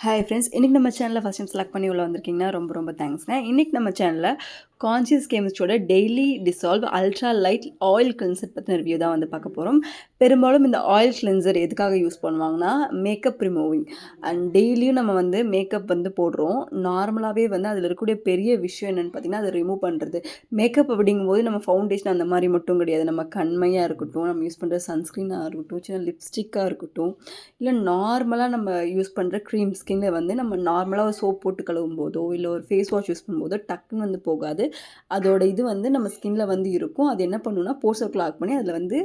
Hi friends, இன்றைக்கி நம்ம சேனலில் ஃபஸ்ட் டைம் செலக்ட் பண்ணி உள்ள வந்திருக்கீங்கன்னா ரொம்ப ரொம்ப தேங்க்ஸ்ங்க. இன்றைக்கி நம்ம சேனலில் கான்ஷியஸ் கெமிஸ்ட்ரியோட daily dissolve ultra light oil cleanser பற்றின ரிவ்யூ தான் வந்து பார்க்க போகிறோம். பெரும்பாலும் இந்த ஆயில் கிளென்சர் எதுக்காக யூஸ் பண்ணுவாங்கன்னா மேக்கப் ரிமூவிங் அண்ட் டெய்லியும் நம்ம வந்து மேக்கப் வந்து போடுறோம். நார்மலாகவே வந்து அதில் இருக்கக்கூடிய பெரிய விஷயம் என்னென்னு பார்த்திங்கன்னா அதை ரிமூவ் பண்ணுறது. மேக்கப் அப்படிங்கும்போது நம்ம ஃபவுண்டேஷன் அந்த மாதிரி மட்டும் கிடையாது. நம்ம கண்மையாக இருக்கட்டும், நம்ம யூஸ் பண்ணுற சன்ஸ்க்ரீனாக இருக்கட்டும், சின்ன லிப்ஸ்டிக்காக இருக்கட்டும், இல்லை நார்மலாக நம்ம யூஸ் பண்ணுற க்ரீம்ஸ் ஸ்கின்னை வந்து நம்ம நார்மலாக ஒரு சோப் போட்டு கழுவும் போதோ இல்லை ஒரு ஃபேஸ் வாஷ் யூஸ் பண்ணும்போதோ டக்குன்னு வந்து போகாது. அதோட இது வந்து நம்ம ஸ்கின்ல வந்து இருக்கும். அது என்ன பண்ணுன்னா போர் சர்க்கிள் லாக் பண்ணி அதில் வந்து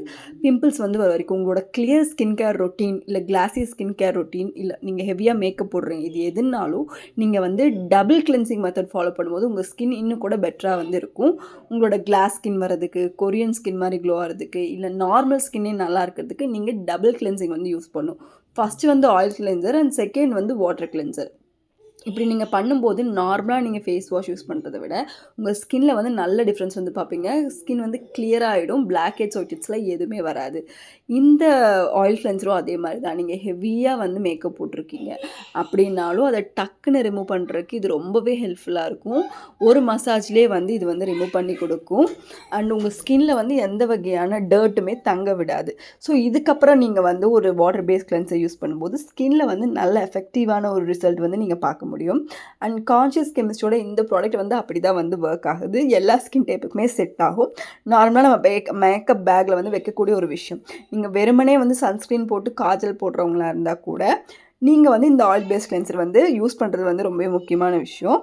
பிம்பிள்ஸ் வந்து வர வரைக்கும் உங்களோட கிளியர் ஸ்கின் கேர் ரொட்டீன் இல்லை கிளாஸி ஸ்கின் கேர் ரொட்டீன் இல்லை நீங்கள் ஹெவியாக மேக்கப் போடுறீங்க, இது எதுனாலும் நீங்கள் வந்து டபுள் கிளென்சிங் மெத்தட் ஃபாலோ பண்ணும்போது உங்கள் ஸ்கின் இன்னும் கூட பெட்டராக வந்து இருக்கும். உங்களோட கிளாஸ் ஸ்கின் வரதுக்கு, கொரியன் ஸ்கின் மாதிரி க்ளோ ஆகிறதுக்கு, இல்லை நார்மல் ஸ்கின்னே நல்லா இருக்கிறதுக்கு நீங்கள் டபுள் கிளென்சிங் வந்து யூஸ் பண்ணும். ஃபஸ்ட்டு வந்து ஆயில் கிளென்சர் அண்ட் செகண்ட் வந்து வாட்டர் கிளென்சர். இப்படி நீங்கள் பண்ணும்போது நார்மலாக நீங்கள் ஃபேஸ் வாஷ் யூஸ் பண்ணுறத விட உங்கள் ஸ்கின்னில் வந்து நல்ல டிஃப்ரென்ஸ் வந்து பார்ப்பீங்க. ஸ்கின் வந்து கிளியராக ஆகிடும். பிளாக் ஹெட்ஸ் ஒயிட் ஹெட்ஸ்லாம் எதுவுமே வராது. இந்த ஆயில் கிளென்சரும் அதே மாதிரி தான். நீங்கள் ஹெவியாக வந்து மேக்கப் போட்டிருக்கீங்க அப்படின்னாலும் அதை டக்குன்னு ரிமூவ் பண்ணுறதுக்கு இது ரொம்பவே ஹெல்ப்ஃபுல்லாக இருக்கும். ஒரு மசாஜ்லேயே வந்து இது வந்து ரிமூவ் பண்ணி கொடுக்கும். அண்ட் உங்கள் ஸ்கின்னில் வந்து எந்த வகையான டர்ட்டுமே தங்க விடாது. ஸோ இதுக்கப்புறம் நீங்கள் வந்து ஒரு வாட்டர் பேஸ் கிளென்சர் யூஸ் பண்ணும்போது ஸ்கின்னில் வந்து நல்ல எஃபெக்டிவான ஒரு ரிசல்ட் வந்து நீங்கள் பார்க்க முடியும். அண்ட் கான்ஷியஸ் கெமிஸ்ட்ரியோட இந்த ப்ராடக்ட் வந்து அப்படி தான் வந்து ஒர்க் ஆகுது. எல்லா ஸ்கின் டைப்புக்குமே செட் ஆகும். நார்மலாக நம்ம மேக்கப் பேக்கில் வந்து வைக்கக்கூடிய ஒரு விஷயம். நீங்கள் வெறுமனே வந்து சன்ஸ்க்ரீன் போட்டு காஜல் போடுறவங்களா இருந்தால் கூட நீங்கள் வந்து இந்த ஆயில் பேஸ் கிளென்சர் வந்து யூஸ் பண்ணுறது வந்து ரொம்பவே முக்கியமான விஷயம்.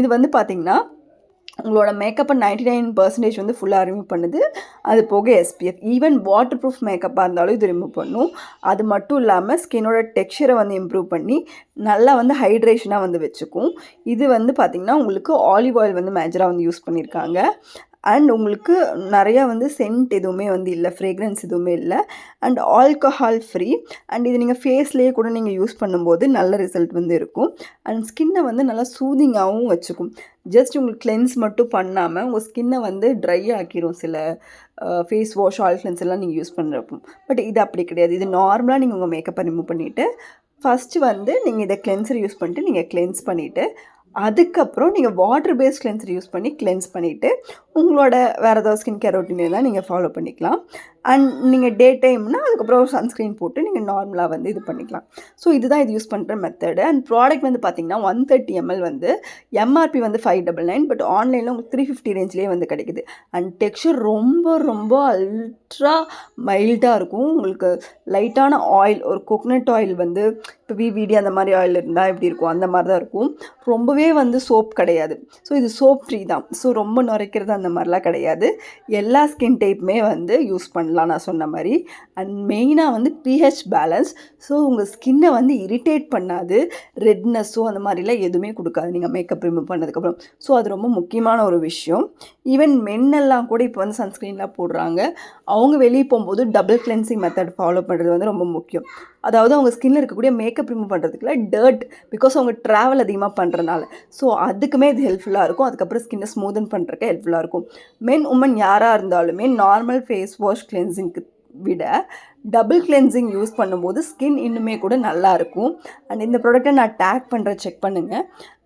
இது வந்து பார்த்திங்கன்னா உங்களோட மேக்கப்பை 99% வந்து ஃபுல்லாக ரிமூவ் பண்ணுது. அது போக SPF ஈவன் வாட்டர் ப்ரூஃப் மேக்கப்பாக இருந்தாலும் இது ரிமூவ் பண்ணும். அது மட்டும் இல்லாமல் ஸ்கின்னோட டெக்ஸ்சரை வந்து இம்ப்ரூவ் பண்ணி நல்லா வந்து ஹைட்ரேஷனாக வந்து வச்சுக்கும். இது வந்து பார்த்திங்கன்னா உங்களுக்கு ஆலிவ் ஆயில் வந்து மேஜராக வந்து யூஸ் பண்ணியிருக்காங்க. அண்ட் உங்களுக்கு நிறையா வந்து சென்ட் எதுவுமே வந்து இல்லை, ஃப்ரேக்ரன்ஸ் எதுவுமே இல்லை. And alcohol free. அண்ட் இது நீங்கள் ஃபேஸ்லேயே கூட நீங்கள் யூஸ் பண்ணும்போது நல்ல ரிசல்ட் வந்து இருக்கும். அண்ட் ஸ்கின்னை வந்து நல்லா சூதிங்காகவும் வச்சுக்கும். ஜஸ்ட் உங்களுக்கு கிளென்ஸ் மட்டும் பண்ணாமல் உங்கள் ஸ்கின்னை வந்து ட்ரை ஆக்கிரும் சில ஃபேஸ் வாஷ் ஆயில் கிளென்சர்லாம் நீங்கள் யூஸ் பண்ணுறப்போ. பட் இது அப்படி கிடையாது. இது நார்மலாக நீங்கள் உங்கள் மேக்கப்பை ரிமூவ் பண்ணிவிட்டு ஃபஸ்ட்டு வந்து நீங்கள் இதை கிளென்சர் யூஸ் பண்ணிட்டு நீங்கள் கிளென்ஸ் பண்ணிவிட்டு அதுக்கப்புறம் நீங்கள் வாட்டர் பேஸ்ட் கிளென்சர் யூஸ் பண்ணி கிளென்ஸ் பண்ணிவிட்டு உங்களோட வேறு ஏதாவது ஸ்கின் கேர் ரொட்டீனே தான் நீங்கள் ஃபாலோ பண்ணிக்கலாம். அண்ட் நீங்கள் டே டைம்னா அதுக்கப்புறம் ஒரு சன்ஸ்க்ரீன் போட்டு நீங்கள் நார்மலாக வந்து இது பண்ணிக்கலாம். ஸோ இதுதான் இது யூஸ் பண்ணுற மெத்தடு. அண்ட் ப்ராடக்ட் வந்து பார்த்திங்கன்னா 130 ml வந்து MRP வந்து 599, பட் ஆன்லைனில் உங்களுக்கு 350 ரேஞ்சிலே வந்து கிடைக்குது. அண்ட் டெக்ஸ்சர் ரொம்ப ரொம்ப அல்ட்ரா மைல்டாக இருக்கும். உங்களுக்கு லைட்டான ஆயில், ஒரு கோகனட் ஆயில் வந்து இப்போ VVD அந்த மாதிரி ஆயில் இருந்தால் எப்படி இருக்கும் அந்த மாதிரி தான் இருக்கும். ரொம்பவே வந்து சோப் கிடையாது. ஸோ இது சோப் ஃப்ரீ தான். ஸோ ரொம்ப நுரைக்கிறது அந்த மாதிரிலாம் கிடையாது. எல்லா ஸ்கின் டைப்புமே வந்து யூஸ் பண்ணலாம் நான் சொன்ன மாதிரி. அண்ட் மெயினாக வந்து pH பேலன்ஸ். ஸோ உங்கள் ஸ்கின்னை வந்து இரிட்டேட் பண்ணாது. ரெட்னஸோ அந்த மாதிரிலாம் எதுவுமே கொடுக்காது நீங்கள் மேக்கப் ரிமூவ் பண்ணதுக்கப்புறம். ஸோ அது ரொம்ப முக்கியமான ஒரு விஷயம். ஈவன் மென்னெல்லாம் கூட இப்போ வந்து சன்ஸ்க்ரீன்லாம் போடுறாங்க. அவங்க வெளியே போகும்போது டபுள் கிளென்சிங் மெத்தட் ஃபாலோ பண்ணுறது வந்து ரொம்ப முக்கியம். அதாவது அவங்க ஸ்கின்னில் இருக்கக்கூடிய மேக்கப் ரிமூவ் பண்ணுறதுக்குள்ள டர்ட், பிகாஸ் அவங்க ட்ராவல் அதிகமாக பண்ணுறனால. ஸோ அதுக்குமே இது ஹெல்ப்ஃபுல்லாக இருக்கும். அதுக்கப்புறம் ஸ்கின்னை ஸ்மூதன் பண்ணுறதுக்கு ஹெல்ப்ஃபுல்லாக இருக்கும். மென் உமன் யாராக இருந்தாலுமே நார்மல் ஃபேஸ் வாஷ் கிளென்சிங்க்கு விட டபுள் கிளென்சிங் யூஸ் பண்ணும்போது ஸ்கின் இன்னுமே கூட நல்லாயிருக்கும். அண்ட் இந்த ப்ராடக்ட்டை நான் டேக் பண்ணுறேன், செக் பண்ணுங்கள்.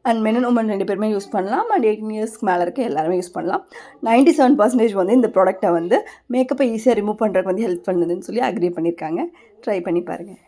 அண்ட் மென் அண்ட் உமன் 2 பேருமே யூஸ் பண்ணலாம். அண்ட் 18 இயர்ஸ்க்கு மேலே இருக்க எல்லாருமே யூஸ் பண்ணலாம். 97% வந்து இந்த ப்ராடக்ட்டை வந்து மேக்கப்பை ஈஸியாக ரிமூவ் பண்ணுறதுக்கு வந்து ஹெல்ப் பண்ணுதுன்னு சொல்லி அக்ரி பண்ணியிருக்காங்க. ட்ரை பண்ணி பாருங்கள்.